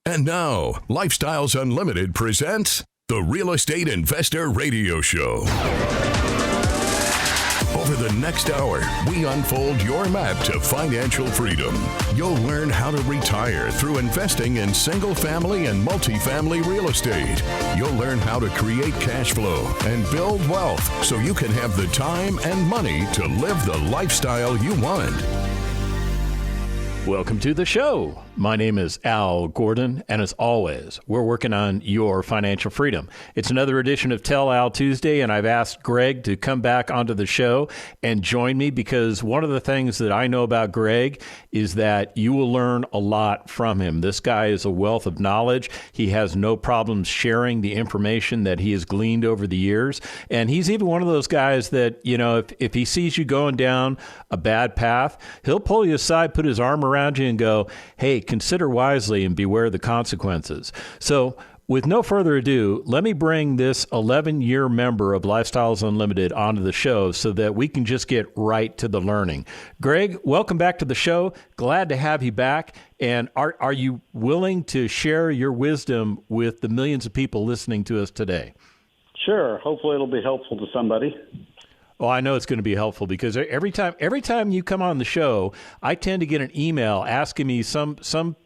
And now, Lifestyles Unlimited presents the Real Estate Investor Radio Show. Over the next hour, we unfold your map to financial freedom. You'll learn how to retire through investing in single-family and multifamily real estate. You'll learn how to create cash flow and build wealth so you can have the time and money to live the lifestyle you want. Welcome to the show. My name is Al Gordon, and as always, we're working on your financial freedom. It's another edition of Tell Al Tuesday, and I've asked Greg to come back onto the show and join me because one of the things that I know about Greg is that you will learn a lot from him. This guy is a wealth of knowledge. He has no problems sharing the information that he has gleaned over the years, and he's even one of those guys that, you know, if he sees you going down a bad path, he'll pull you aside, put his arm around you and go, hey, consider wisely and beware the consequences. So with no further ado, let me bring this 11-year member of Lifestyles Unlimited onto the show so that we can just get right to the learning. Greg, welcome back to the show. Glad to have you back. And are you willing to share your wisdom with the millions of people listening to us today? Sure. Hopefully it'll be helpful to somebody. Well, I know it's going to be helpful because every time you come on the show, I tend to get an email asking me some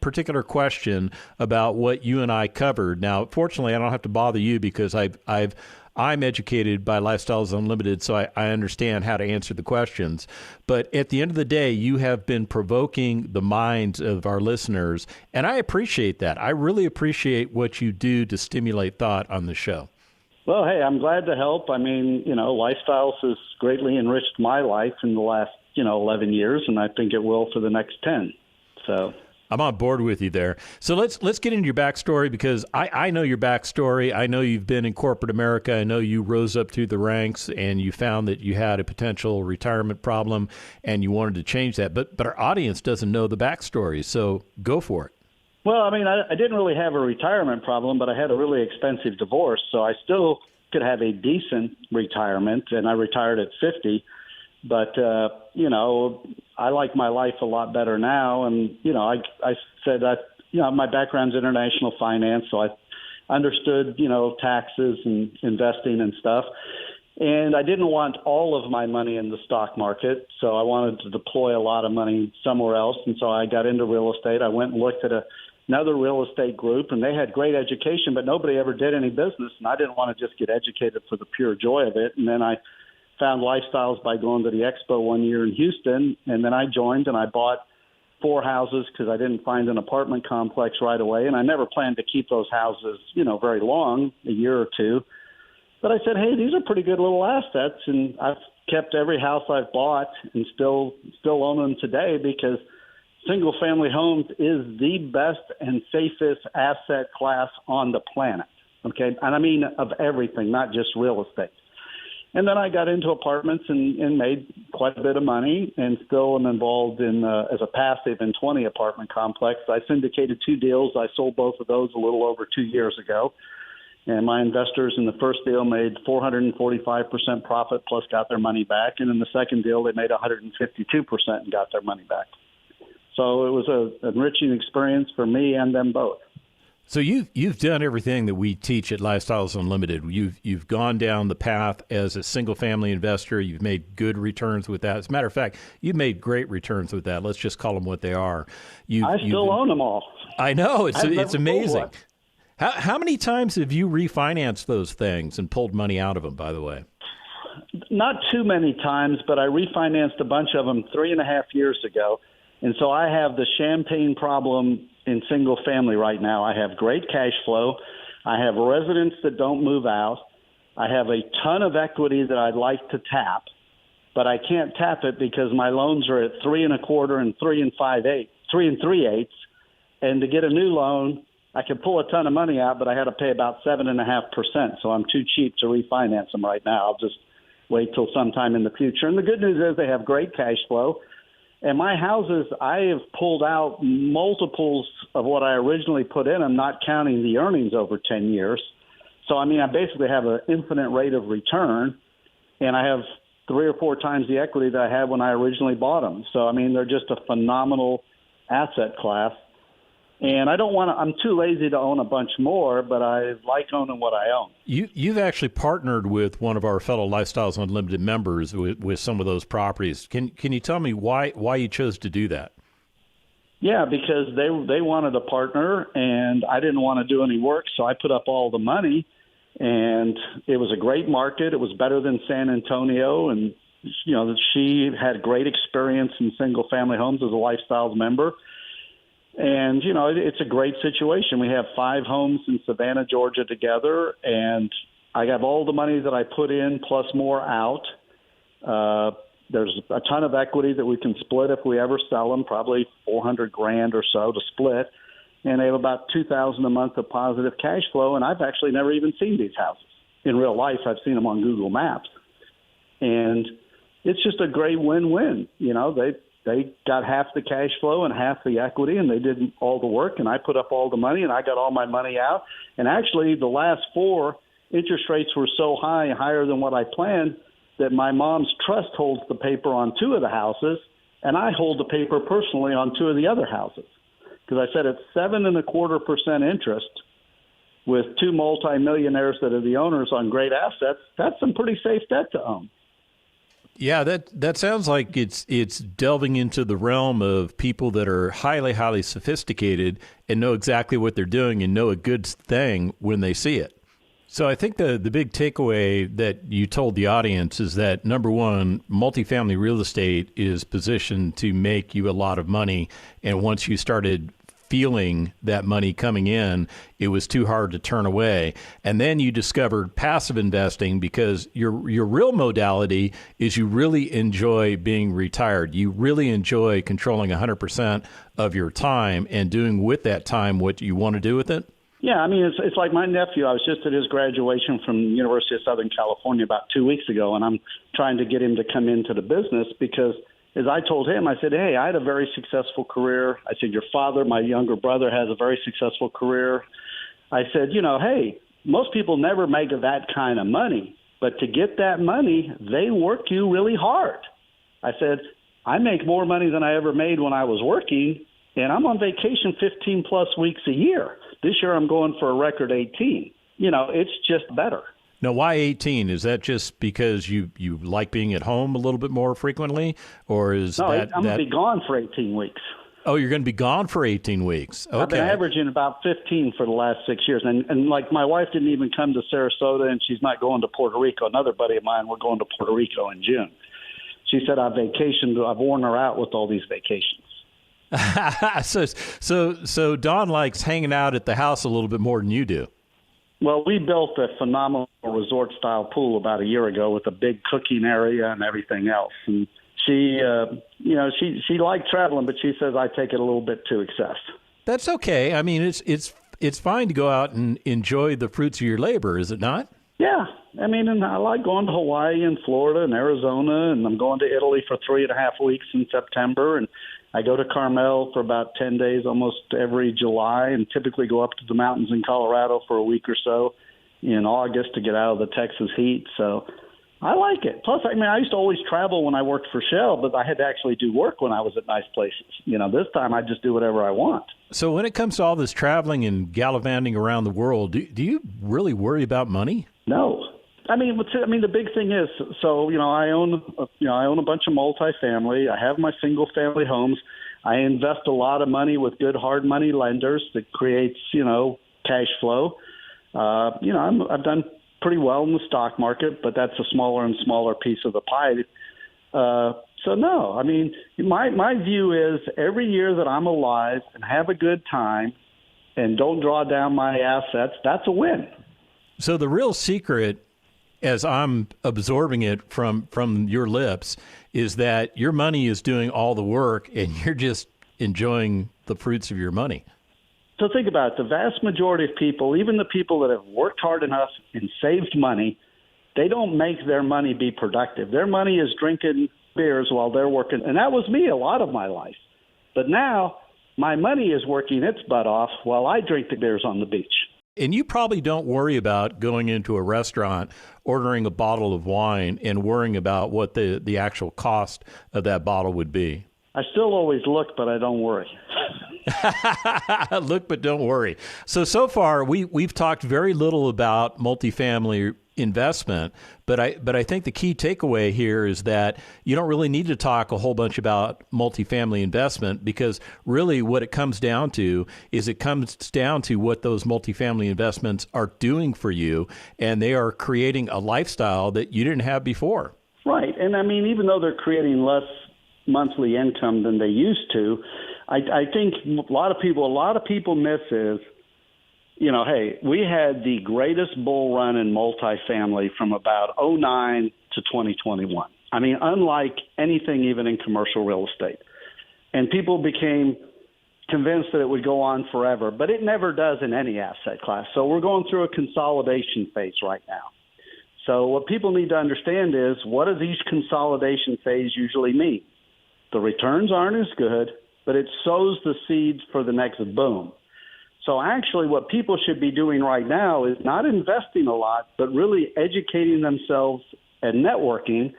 particular question about what you and I covered. Now, fortunately, I don't have to bother you because I'm educated by Lifestyles Unlimited, so I understand how to answer the questions. But at the end of the day, you have been provoking the minds of our listeners, and I appreciate that. I really appreciate what you do to stimulate thought on the show. Well, hey, I'm glad to help. I mean, Lifestyles has greatly enriched my life in the last, 11 years, and I think it will for the next 10. So I'm on board with you there. So let's get into your backstory because I know your backstory. I know you've been in corporate America. I know you rose up through the ranks and you found that you had a potential retirement problem and you wanted to change that. But our audience doesn't know the backstory, so go for it. Well, I mean, I didn't really have a retirement problem, but I had a really expensive divorce, so I still could have a decent retirement, and I retired at 50. But, I like my life a lot better now, and, I said that, my background's international finance, so I understood, taxes and investing and stuff. And I didn't want all of my money in the stock market, so I wanted to deploy a lot of money somewhere else, and so I got into real estate. I went and looked at another real estate group, and they had great education, but nobody ever did any business, and I didn't want to just get educated for the pure joy of it. And then I found Lifestyles by going to the expo one year in Houston, and then I joined, and I bought 4 houses because I didn't find an apartment complex right away, and I never planned to keep those houses, very long, a year or two. But I said, hey, these are pretty good little assets, and I've kept every house I've bought and still own them today because single-family homes is the best and safest asset class on the planet, okay? And I mean of everything, not just real estate. And then I got into apartments and made quite a bit of money and still am involved in as a passive in 20 apartment complex. I syndicated 2 deals. I sold both of those a little over 2 years ago. And my investors in the first deal made 445% profit plus got their money back. And in the second deal, they made 152% and got their money back. So it was an enriching experience for me and them both. So you've done everything that we teach at Lifestyles Unlimited. You've gone down the path as a single-family investor. You've made good returns with that. As a matter of fact, you've made great returns with that. Let's just call them what they are. I still own them all. I know. It's amazing. How many times have you refinanced those things and pulled money out of them, by the way? Not too many times, but I refinanced a bunch of them 3.5 years ago. And so I have the champagne problem in single family right now. I have great cash flow. I have residents that don't move out. I have a ton of equity that I'd like to tap, but I can't tap it because my loans are at 3.25 and 3 3/8. And to get a new loan, I could pull a ton of money out, but I had to pay about 7.5%. So I'm too cheap to refinance them right now. I'll just wait till sometime in the future. And the good news is they have great cash flow. And my houses, I have pulled out multiples of what I originally put in them, not counting the earnings over 10 years. So, I mean, I basically have an infinite rate of return, and I have 3 or 4 times the equity that I had when I originally bought them. So, I mean, they're just a phenomenal asset class. And I don't want to, I'm too lazy to own a bunch more, but I like owning what I own. You've actually partnered with one of our fellow Lifestyles Unlimited members with some of those properties. Can you tell me why you chose to do that? Yeah, because they wanted a partner, and I didn't want to do any work, so I put up all the money, and it was a great market. It was better than San Antonio, and she had great experience in single-family homes as a Lifestyles member. And, it's a great situation. We have 5 homes in Savannah, Georgia together, and I have all the money that I put in plus more out. There's a ton of equity that we can split if we ever sell them, probably $400,000 or so to split. And they have about $2,000 a month of positive cash flow. And I've actually never even seen these houses in real life. I've seen them on Google Maps. And it's just a great win-win. They got half the cash flow and half the equity, and they did all the work, and I put up all the money, and I got all my money out. And actually, the last 4 interest rates were so high, higher than what I planned, that my mom's trust holds the paper on 2 of the houses, and I hold the paper personally on 2 of the other houses. Because I said it's 7.25% interest with 2 multimillionaires that are the owners on great assets. That's some pretty safe debt to own. Yeah, that sounds like it's delving into the realm of people that are highly, highly sophisticated and know exactly what they're doing and know a good thing when they see it. So I think the big takeaway that you told the audience is that, number one, multifamily real estate is positioned to make you a lot of money. And once you started feeling that money coming in, it was too hard to turn away. And then you discovered passive investing because your real modality is you really enjoy being retired. You really enjoy controlling 100% of your time and doing with that time what you want to do with it. Yeah, I mean, it's like my nephew. I was just at his graduation from the University of Southern California about 2 weeks ago, and I'm trying to get him to come into the business because, as I told him, I said, hey, I had a very successful career. I said, your father, my younger brother, has a very successful career. I said, hey, most people never make that kind of money, but to get that money, they work you really hard. I said, I make more money than I ever made when I was working, and I'm on vacation 15-plus weeks a year. This year I'm going for a record 18. It's just better. Now, why 18? Is that just because you like being at home a little bit more frequently? Or is I'm going to be gone for 18 weeks. Oh, you're going to be gone for 18 weeks. Okay. I've been averaging about 15 for the last 6 years. And like my wife didn't even come to Sarasota, and she's not going to Puerto Rico. Another buddy of mine, we're going to Puerto Rico in June. She said I've worn her out with all these vacations. So Don likes hanging out at the house a little bit more than you do. Well, we built a phenomenal resort-style pool about a year ago with a big cooking area and everything else. And she liked traveling, but she says I take it a little bit to excess. That's okay. I mean, it's fine to go out and enjoy the fruits of your labor, is it not? Yeah. I mean, and I like going to Hawaii and Florida and Arizona, and I'm going to Italy for 3.5 weeks in September, and I go to Carmel for about 10 days almost every July, and typically go up to the mountains in Colorado for a week or so in August to get out of the Texas heat. So I like it. Plus, I mean, I used to always travel when I worked for Shell, but I had to actually do work when I was at nice places. This time I just do whatever I want. So when it comes to all this traveling and gallivanting around the world, do you really worry about money? No. I mean, the big thing is, I own a bunch of multifamily. I have my single family homes. I invest a lot of money with good hard money lenders that creates, cash flow. I've done pretty well in the stock market, but that's a smaller and smaller piece of the pie. So no, I mean, my view is every year that I'm alive and have a good time and don't draw down my assets, that's a win. So the real secret, as I'm absorbing it from your lips, is that your money is doing all the work and you're just enjoying the fruits of your money. So think about it. The vast majority of people, even the people that have worked hard enough and saved money, they don't make their money be productive. Their money is drinking beers while they're working. And that was me a lot of my life. But now my money is working its butt off while I drink the beers on the beach. And you probably don't worry about going into a restaurant, ordering a bottle of wine, and worrying about what the actual cost of that bottle would be. I still always look, but I don't worry. Look, but don't worry. So far, we've talked very little about multifamily investment, but I think the key takeaway here is that you don't really need to talk a whole bunch about multifamily investment, because really what it comes down to is what those multifamily investments are doing for you, and they are creating a lifestyle that you didn't have before. Right. And I mean, even though they're creating less monthly income than they used to, I think a lot of people miss is, hey, we had the greatest bull run in multifamily from about 2009 to 2021. I mean, unlike anything even in commercial real estate. And people became convinced that it would go on forever, but it never does in any asset class. So we're going through a consolidation phase right now. So what people need to understand is, what does each consolidation phase usually mean? The returns aren't as good, but it sows the seeds for the next boom. So actually what people should be doing right now is not investing a lot, but really educating themselves and networking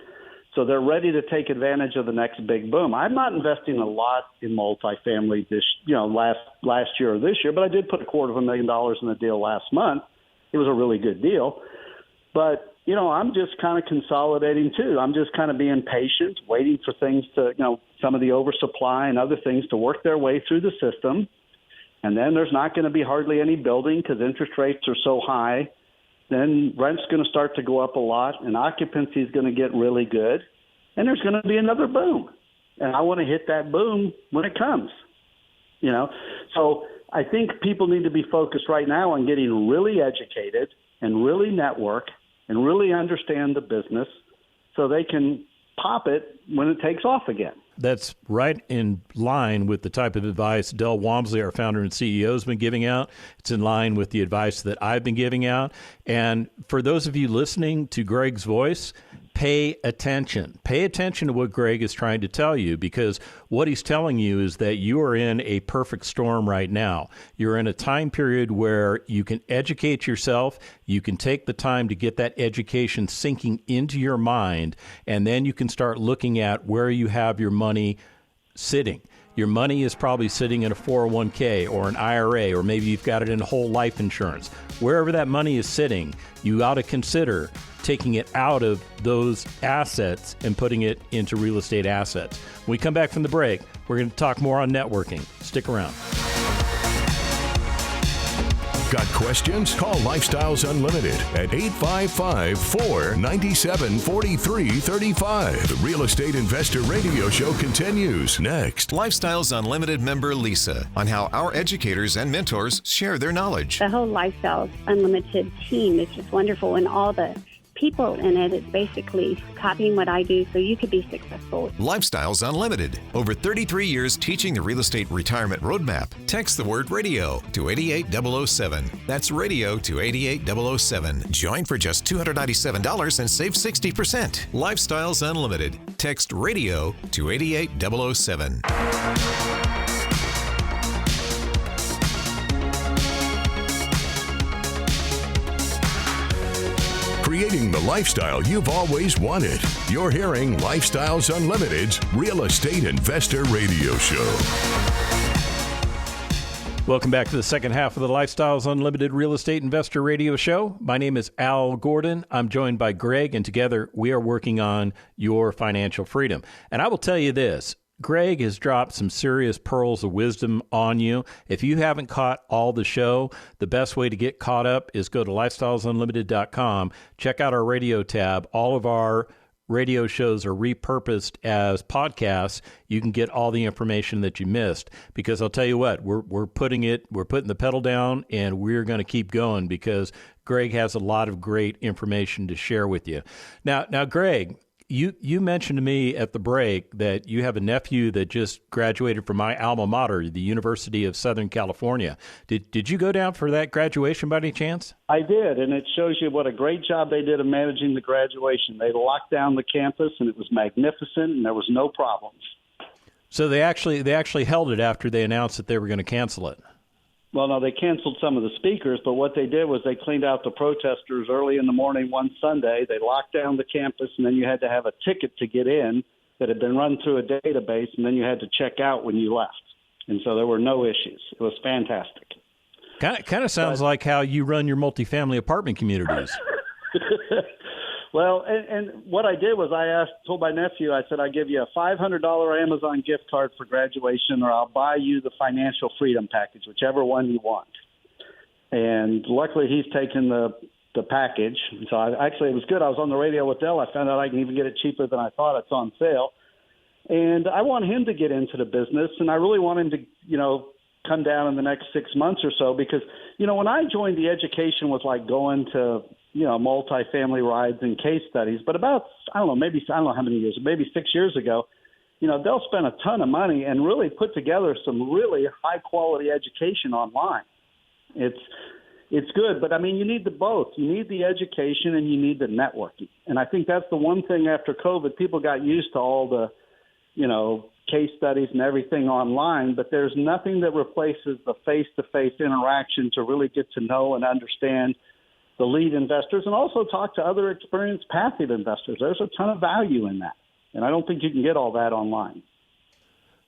so they're ready to take advantage of the next big boom. I'm not investing a lot in multifamily last year or this year, but I did put $250,000 in a deal last month. It was a really good deal. But I'm just kind of consolidating too. I'm just kind of being patient, waiting for things to, some of the oversupply and other things to work their way through the system. And then there's not going to be hardly any building because interest rates are so high. Then rent's going to start to go up a lot, and occupancy is going to get really good. And there's going to be another boom. And I want to hit that boom when it comes. So I think people need to be focused right now on getting really educated and really network and really understand the business so they can pop it when it takes off again. That's right in line with the type of advice Del Walmsley, our founder and CEO, has been giving out. It's in line with the advice that I've been giving out. And for those of you listening to Greg's voice, pay attention. Pay attention to what Greg is trying to tell you, because what he's telling you is that you are in a perfect storm right now. You're in a time period where you can educate yourself. You can take the time to get that education sinking into your mind, and then you can start looking at where you have your money sitting. Your money is probably sitting in a 401k or an IRA, or maybe you've got it in whole life insurance. Wherever that money is sitting, you ought to consider taking it out of those assets and putting it into real estate assets. When we come back from the break, we're going to talk more on networking. Stick around. Got questions? Call Lifestyles Unlimited at 855-497-4335. The Real Estate Investor Radio Show continues next. Lifestyles Unlimited member Lisa on how our educators and mentors share their knowledge. The whole Lifestyles Unlimited team is just wonderful, and all the people in it is basically copying what I do so you could be successful. Lifestyles Unlimited. Over 33 years teaching the real estate retirement roadmap. Text the word radio to 88007. That's radio to 88007. Join for just $297 and save 60%. Lifestyles Unlimited. Text radio to 88007. Creating the lifestyle you've always wanted. You're hearing Lifestyles Unlimited's Real Estate Investor Radio Show. Welcome back to the second half of the Lifestyles Unlimited Real Estate Investor Radio Show. My name is Al Gordon. I'm joined by Greg, and together we are working on your financial freedom. And I will tell you this. Greg has dropped some serious pearls of wisdom on you. If you haven't caught all the show, the best way to get caught up is go to lifestylesunlimited.com. Check out our radio tab. All of our radio shows are repurposed as podcasts. You can get all the information that you missed, because I'll tell you what, we're putting the pedal down, and we're going to keep going because Greg has a lot of great information to share with you. Now, Greg, You mentioned to me at the break that you have a nephew that just graduated from my alma mater, the University of Southern California. Did you go down for that graduation by any chance? I did, and it shows you what a great job they did of managing the graduation. They locked down the campus, and it was magnificent, and there was no problems. So they actually held it after they announced that they were going to cancel it. Well, no, they canceled some of the speakers, but what they did was they cleaned out the protesters early in the morning one Sunday. They locked down the campus, and then you had to have a ticket to get in. that had been run through a database, and then you had to check out when you left. And so there were no issues. It was fantastic. Kind of sounds like how you run your multifamily apartment communities. Well, and what I did was told my nephew, I said, I give you a $500 Amazon gift card for graduation, or I'll buy you the financial freedom package, whichever one you want. And luckily he's taken the package. So actually it was good. I was on the radio with Dell. I found out I can even get it cheaper than I thought. It's on sale. And I want him to get into the business, and I really want him to, come down in the next 6 months or so, because, when I joined, the education was like going to, multifamily rides and case studies. But about, I don't know how many years, maybe 6 years ago, they'll spend a ton of money and really put together some really high quality education online. It's good, but I mean, you need the both. You need the education and you need the networking. And I think that's the one thing after COVID, people got used to all the, case studies and everything online, but there's nothing that replaces the face-to-face interaction to really get to know and understand the lead investors and also talk to other experienced passive investors. There's a ton of value in that. And I don't think you can get all that online.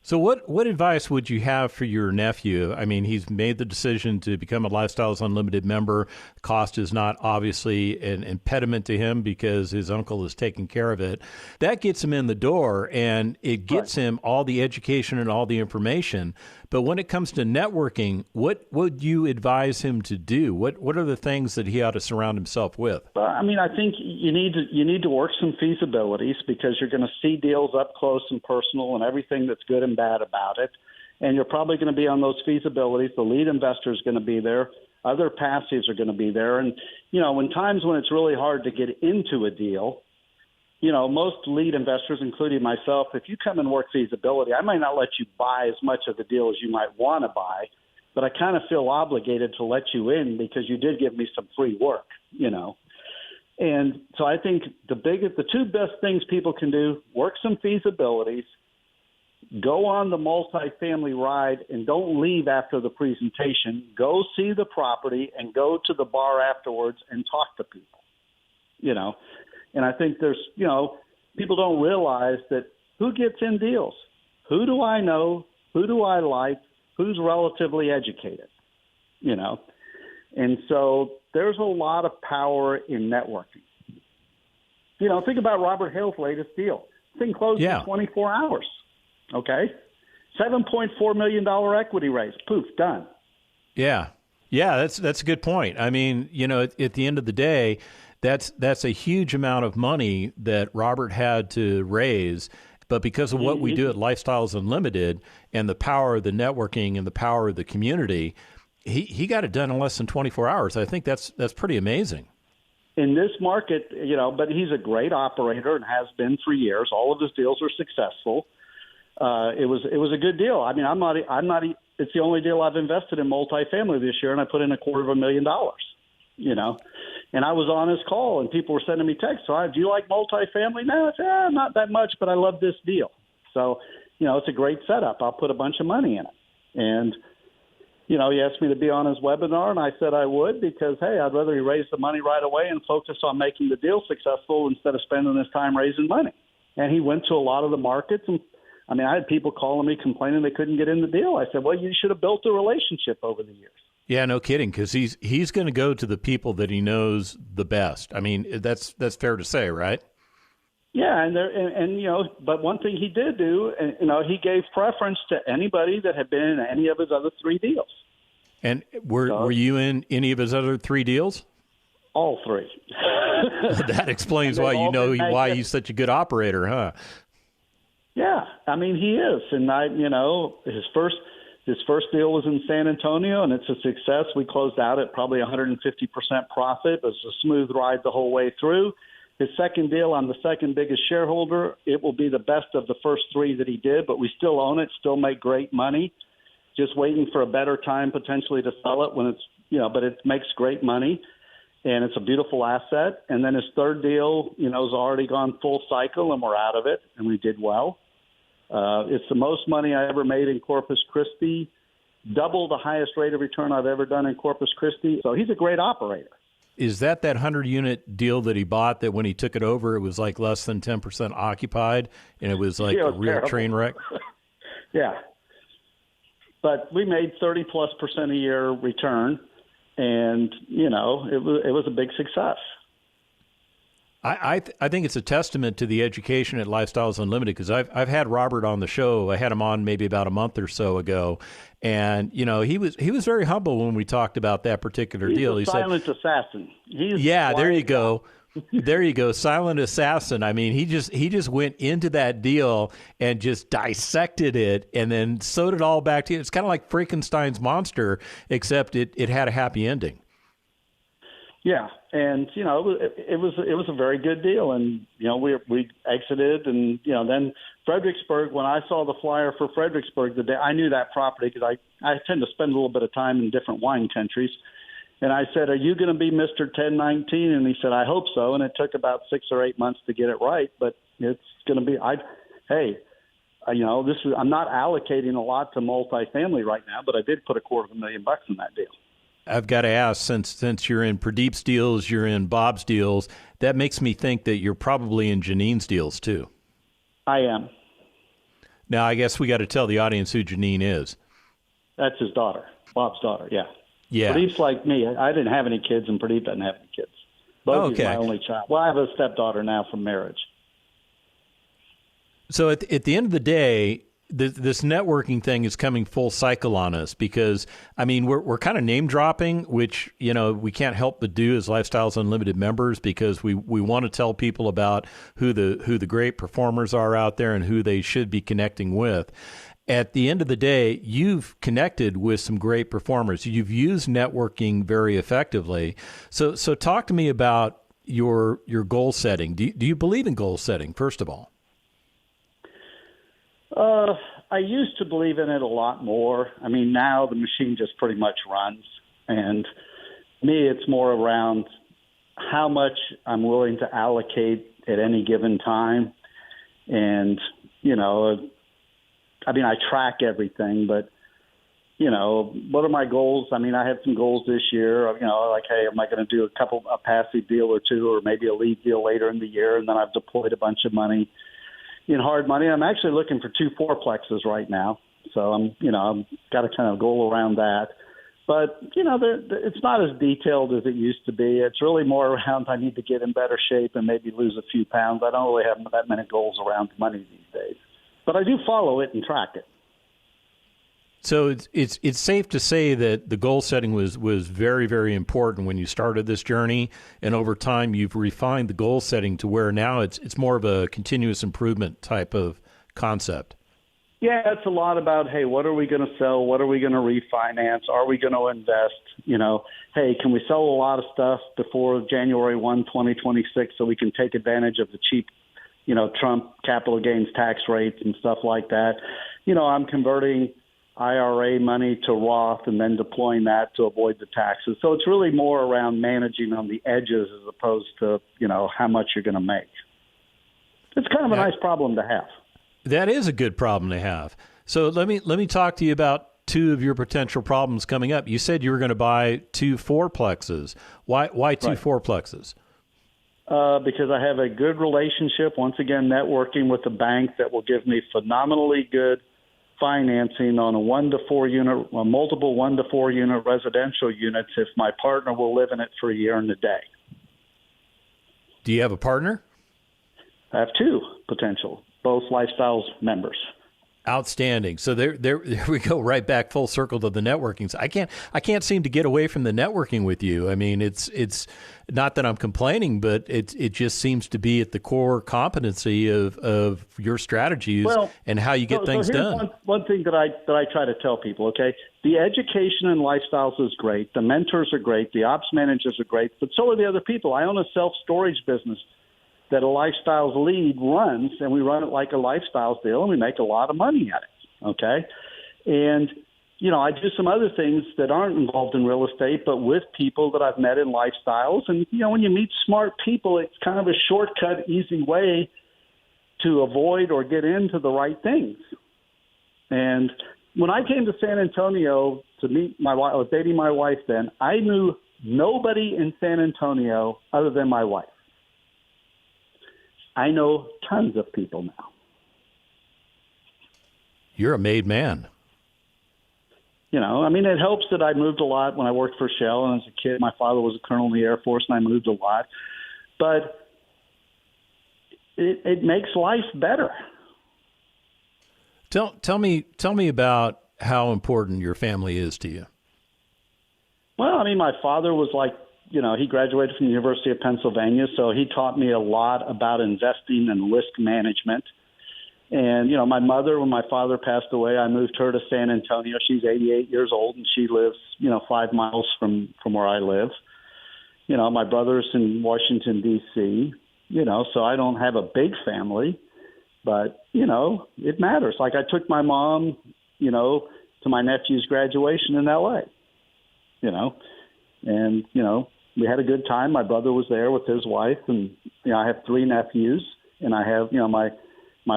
So what advice would you have for your nephew? I mean, he's made the decision to become a Lifestyles Unlimited member. Cost is not obviously an impediment to him because his uncle is taking care of it. That gets him in the door, and it gets him all the education and all the information. But when it comes to networking, what would you advise him to do? What are the things that he ought to surround himself with? Well, I mean, I think you need to work some feasibilities, because you're going to see deals up close and personal and everything that's good and bad about it. And you're probably going to be on those feasibilities. The lead investor is going to be there. Other passives are going to be there. And, in times when it's really hard to get into a deal, most lead investors, including myself, if you come and work feasibility, I might not let you buy as much of the deal as you might want to buy, but I kind of feel obligated to let you in because you did give me some free work, And so I think the two best things people can do, work some feasibilities, go on the multifamily ride, and don't leave after the presentation. Go see the property and go to the bar afterwards and talk to people, And I think there's, people don't realize that who gets in deals? Who do I know? Who do I like? Who's relatively educated? And so there's a lot of power in networking. Think about Robert Hale's latest deal. This thing closed in 24 hours. Okay? $7.4 million equity raise. Poof, done. Yeah. Yeah, that's a good point. I mean, at the end of the day, that's a huge amount of money that Robert had to raise, but because of what we do at Lifestyles Unlimited and the power of the networking and the power of the community, he got it done in less than 24 hours. I think that's pretty amazing. In this market, but he's a great operator and has been for years. All of his deals are successful. It was a good deal. I mean, I'm not. It's the only deal I've invested in multifamily this year, and I put in $250,000. And I was on his call, and people were sending me texts. So, do you like multifamily? No, I said, not that much, but I love this deal. So, it's a great setup. I'll put a bunch of money in it. And, he asked me to be on his webinar, and I said I would because, hey, I'd rather he raise the money right away and focus on making the deal successful instead of spending his time raising money. And he went to a lot of the markets, and I had people calling me complaining they couldn't get in the deal. I said, well, you should have built a relationship over the years. Yeah, no kidding, because he's going to go to the people that he knows the best. I mean, that's fair to say, right? Yeah, but one thing he did do, he gave preference to anybody that had been in any of his other three deals. And were you in any of his other three deals? All three. That explains why he's such a good operator, huh? Yeah, he is, and his first deal was in San Antonio, and it's a success. We closed out at probably 150% profit. It was a smooth ride the whole way through. His second deal, I'm the second biggest shareholder. It will be the best of the first three that he did, but we still own it, still make great money. Just waiting for a better time potentially to sell it when it's, but it makes great money, and it's a beautiful asset. And then his third deal, has already gone full cycle, and we're out of it, and we did well. It's the most money I ever made in Corpus Christi, double the highest rate of return I've ever done in Corpus Christi. So he's a great operator. Is that 100-unit deal that he bought that when he took it over, it was like less than 10% occupied, and it was like Yeah, it a was real terrible. train wreck? Yeah. But we made 30+% a year return, and, it was a big success. I think it's a testament to the education at Lifestyles Unlimited, because I've had Robert on the show. I had him on maybe about a month or so ago, and he was very humble when we talked about that particular deal. He's a silent assassin. There you go. There you go, silent assassin. I mean, he just went into that deal and just dissected it, and then sewed it all back to you. It's kind of like Frankenstein's monster, except it had a happy ending. Yeah, and it was a very good deal, and we exited, and then Fredericksburg. When I saw the flyer for Fredericksburg, the day I knew that property, because I tend to spend a little bit of time in different wine countries, and I said, "Are you going to be Mr. 1019?" And he said, "I hope so." And it took about 6 or 8 months to get it right, but it's going to be. I'm not allocating a lot to multifamily right now, but I did put $250,000 in that deal. I've got to ask, since you're in Pradeep's deals, you're in Bob's deals, that makes me think that you're probably in Janine's deals too. I am. Now, I guess we got to tell the audience who Janine is. That's his daughter, Bob's daughter, yeah. Yeah. Pradeep's like me. I didn't have any kids, and Pradeep doesn't have any kids. Bogey's my only child. Well, I have a stepdaughter now from marriage. So at the end of the day, this networking thing is coming full cycle on us, because we're kind of name dropping, which we can't help but do as Lifestyles Unlimited members, because we want to tell people about who the great performers are out there and who they should be connecting with. At the end of the day, you've connected with some great performers. You've used networking very effectively. So talk to me about your goal setting. Do you believe in goal setting, first of all? I used to believe in it a lot more. Now the machine just pretty much runs. And me, it's more around how much I'm willing to allocate at any given time. And, I track everything, but, what are my goals? I had some goals this year, like, hey, am I going to do a passive deal or two, or maybe a lead deal later in the year? And then I've deployed a bunch of money in hard money. I'm actually looking for 2 fourplexes right now. So I'm got a kind of goal around that. But, it's not as detailed as it used to be. It's really more around I need to get in better shape and maybe lose a few pounds. I don't really have that many goals around money these days. But I do follow it and track it. So it's safe to say that the goal setting was very, very important when you started this journey, and over time you've refined the goal setting to where now it's more of a continuous improvement type of concept. Yeah, it's a lot about, hey, what are we going to sell? What are we going to refinance? Are we going to invest? Hey, can we sell a lot of stuff before January 1, 2026 so we can take advantage of the cheap, Trump capital gains tax rates and stuff like that? I'm converting IRA money to Roth and then deploying that to avoid the taxes. So it's really more around managing on the edges as opposed to, how much you're going to make. It's kind of a nice problem to have. That is a good problem to have. So let me talk to you about 2 of your potential problems coming up. You said you were going to buy 2 fourplexes. Why 2 fourplexes? Because I have a good relationship, once again, networking with a bank that will give me phenomenally good financing on multiple 1 to 4 unit residential units if my partner will live in it for a year and a day. Do you have a partner? I have 2 potential, both Lifestyles members. Outstanding. So there we go, right back full circle to the networking. So I can't seem to get away from the networking with you. It's not that I'm complaining, but it just seems to be at the core competency of your strategies and how you get things done. One thing that I try to tell people, okay, the education in Lifestyles is great. The mentors are great. The ops managers are great, but so are the other people. I own a self-storage business that a Lifestyles lead runs, and we run it like a Lifestyles deal, and we make a lot of money at it, okay? And, I do some other things that aren't involved in real estate, but with people that I've met in Lifestyles. And, when you meet smart people, it's kind of a shortcut, easy way to avoid or get into the right things. And when I came to San Antonio to meet my wife, I was dating my wife then, I knew nobody in San Antonio other than my wife. I know tons of people now. You're a made man. You know, I mean, it helps that I moved a lot when I worked for Shell, and as a kid, my father was a colonel in the Air Force, and I moved a lot. But it makes life better. Tell me about how important your family is to you. Well, I mean, my father was like, you know, he graduated from the University of Pennsylvania, so he taught me a lot about investing and risk management. And, you know, my mother, when my father passed away, I moved her to San Antonio. She's 88 years old, and she lives, you know, 5 miles from where I live. You know, my brother's in Washington, D.C., you know, so I don't have a big family. But, you know, it matters. Like I took my mom, you know, to my nephew's graduation in L.A., you know, and, you know, we had a good time. My brother was there with his wife, and, you know, I have 3 nephews, and I have, you know, my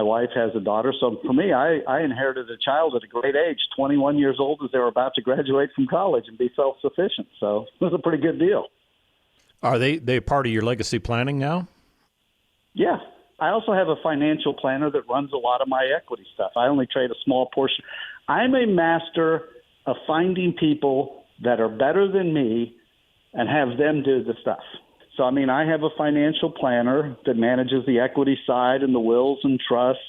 wife has a daughter. So for me, I inherited a child at a great age, 21 years old, as they were about to graduate from college and be self-sufficient. So it was a pretty good deal. Are they part of your legacy planning now? Yeah. I also have a financial planner that runs a lot of my equity stuff. I only trade a small portion. I'm a master of finding people that are better than me and have them do the stuff. So, I mean, I have a financial planner that manages the equity side and the wills and trusts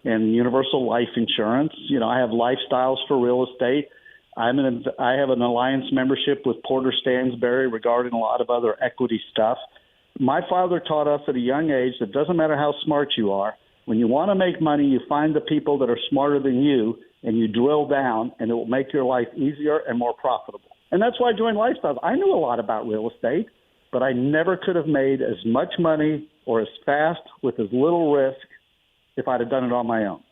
and universal life insurance. You know, I have lifestyles for real estate. I have an alliance membership with Porter Stansberry regarding a lot of other equity stuff. My father taught us at a young age that it doesn't matter how smart you are. When you want to make money, you find the people that are smarter than you, and you drill down, and it will make your life easier and more profitable. And that's why I joined Lifestyles. I knew a lot about real estate, but I never could have made as much money or as fast with as little risk if I'd have done it on my own.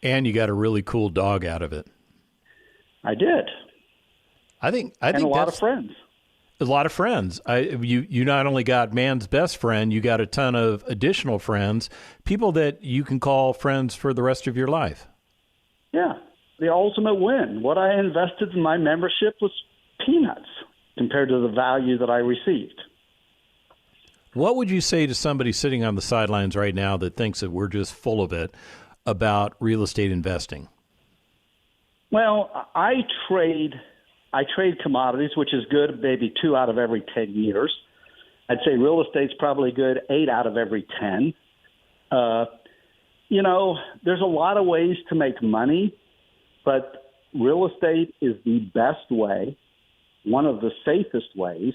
And you got a really cool dog out of it. I did. I think a lot of friends. A lot of friends. You not only got man's best friend, you got a ton of additional friends, people that you can call friends for the rest of your life. Yeah, the ultimate win. What I invested in my membership was peanuts compared to the value that I received. What would you say to somebody sitting on the sidelines right now that thinks that we're just full of it about real estate investing? Well, I trade commodities, which is good maybe 2 out of every 10 years. I'd say real estate's probably good 8 out of every 10. You know, there's a lot of ways to make money, but real estate is the best way, one of the safest ways,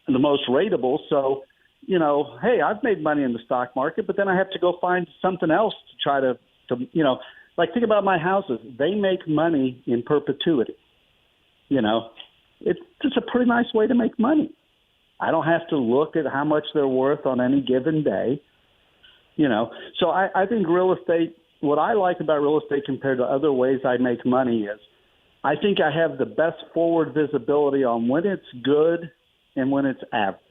and the most rateable. So, you know, hey, I've made money in the stock market, but then I have to go find something else to try to you know, like think about my houses. They make money in perpetuity. You know, it's just a pretty nice way to make money. I don't have to look at how much they're worth on any given day. You know, so I think real estate, what I like about real estate compared to other ways I make money is I think I have the best forward visibility on when it's good and when it's average,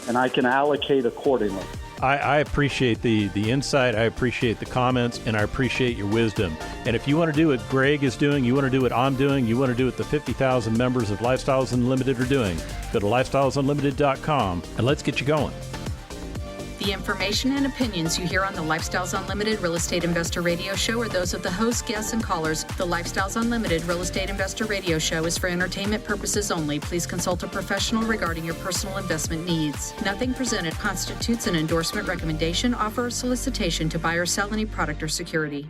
and I can allocate accordingly. I appreciate the insight, I appreciate the comments, and I appreciate your wisdom. And if you want to do what Greg is doing, you want to do what I'm doing, you want to do what the 50,000 members of Lifestyles Unlimited are doing, go to lifestylesunlimited.com and let's get you going. The information and opinions you hear on the Lifestyles Unlimited Real Estate Investor Radio Show are those of the hosts, guests, and callers. The Lifestyles Unlimited Real Estate Investor Radio Show is for entertainment purposes only. Please consult a professional regarding your personal investment needs. Nothing presented constitutes an endorsement, recommendation, offer, or solicitation to buy or sell any product or security.